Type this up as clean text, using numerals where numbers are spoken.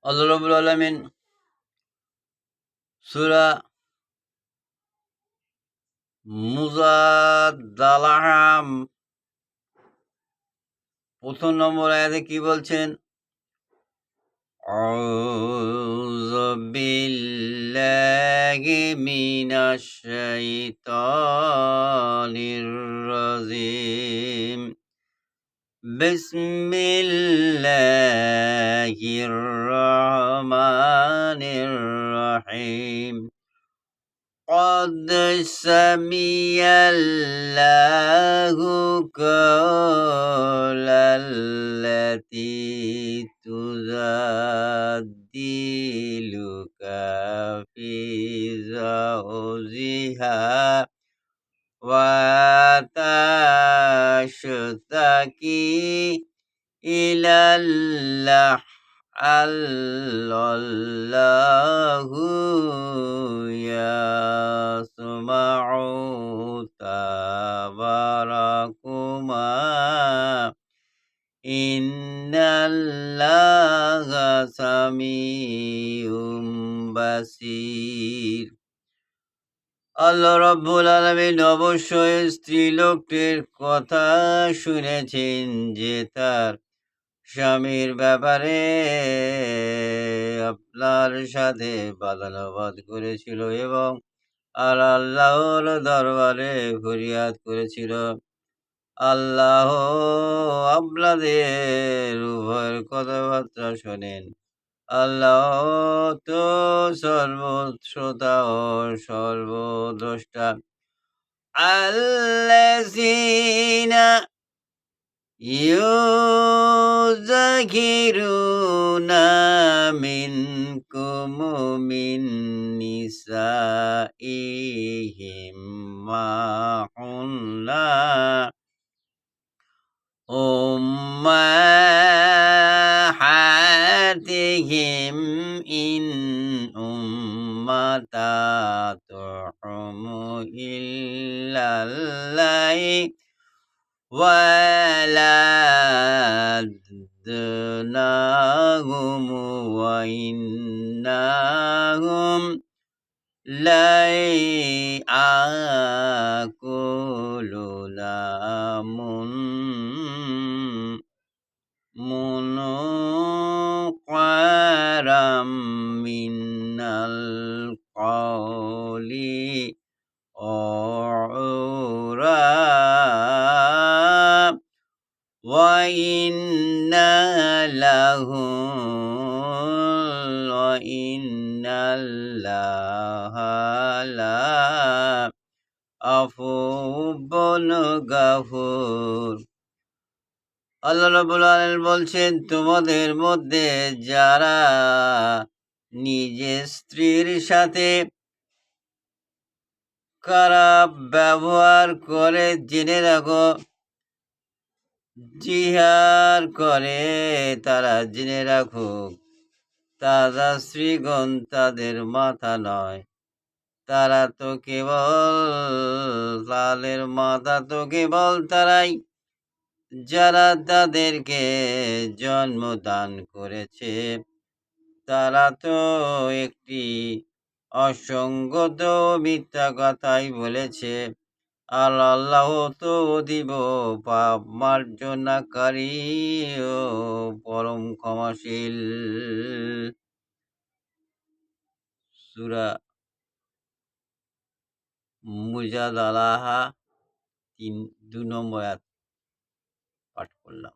আল্লাহ রাব্বুল আলামিন সূরা মুজাদ্দালাহ ১ম নম্বর আয়াতে কি বলছেন? আউযু বিল্লাহি মিনাশ শাইতানির রাজিম। বিসমিল্লাহির রহমানির রহিম। قد سمع الله قول التي تجادلك في زوجها وتشتكي إلى الله الله يسمع تباركما إن الله سميع بصير। আল্লাহ রাব্বুল আলামিন অবশ্যই স্ত্রীলোকটির কথা শুনেছেন যে তার স্বামীর ব্যাপারে আপনার সাথে বাদানুবাদ করেছিল এবং আল্লাহর দরবারে ফরিয়াদ করেছিল। আল্লাহ আপনাদের উভয়ের কথাবার্তা শোনেন। আল্লাহ তো সর্বশ্রোতা ও সর্বদ্রষ্টা। আল্লাযীনা يُظَاهِرُونَ مِنكُم مِّن نِّسَائِهِم مَّا هُنَّ أُمَّهَاتِهِمْ إِنْ أُمَّهَاتُهُمْ إِلَّا اللَّائِي وَلَدْنَاهُمْ وَإِنَّهُمْ لَيَأْكُلُونَ مُنكَرًا مِنَ الْقَوْلِ عُرًا وَإِنَّ اللَّهَ لَعَفُوٌّ غَفُورٌ। আল্লাহ রাব্বুল আলামিন বলছেন, তোমাদের মধ্যে যারা নিজের স্ত্রীর সাথে খারাপ ব্যবহার করে জেনে রাখো, জিহার করে তারা জেনে রাখুক, তাজা স্ত্রীগণ তাদের মাথা নয়, তাদের মাথা তো কেবল তারাই যারা তাদেরকে জন্মদান করেছে। তারা তো একটি অসংগত মিথ্যা কথাই বলেছে। আর আল্লাহ তো অতীব পাপ মার্জনাকারী ও পরম ক্ষমাশীল। সূরা মুজাদালাহ ২ নম্বর আয়াত পাঠ করলাম।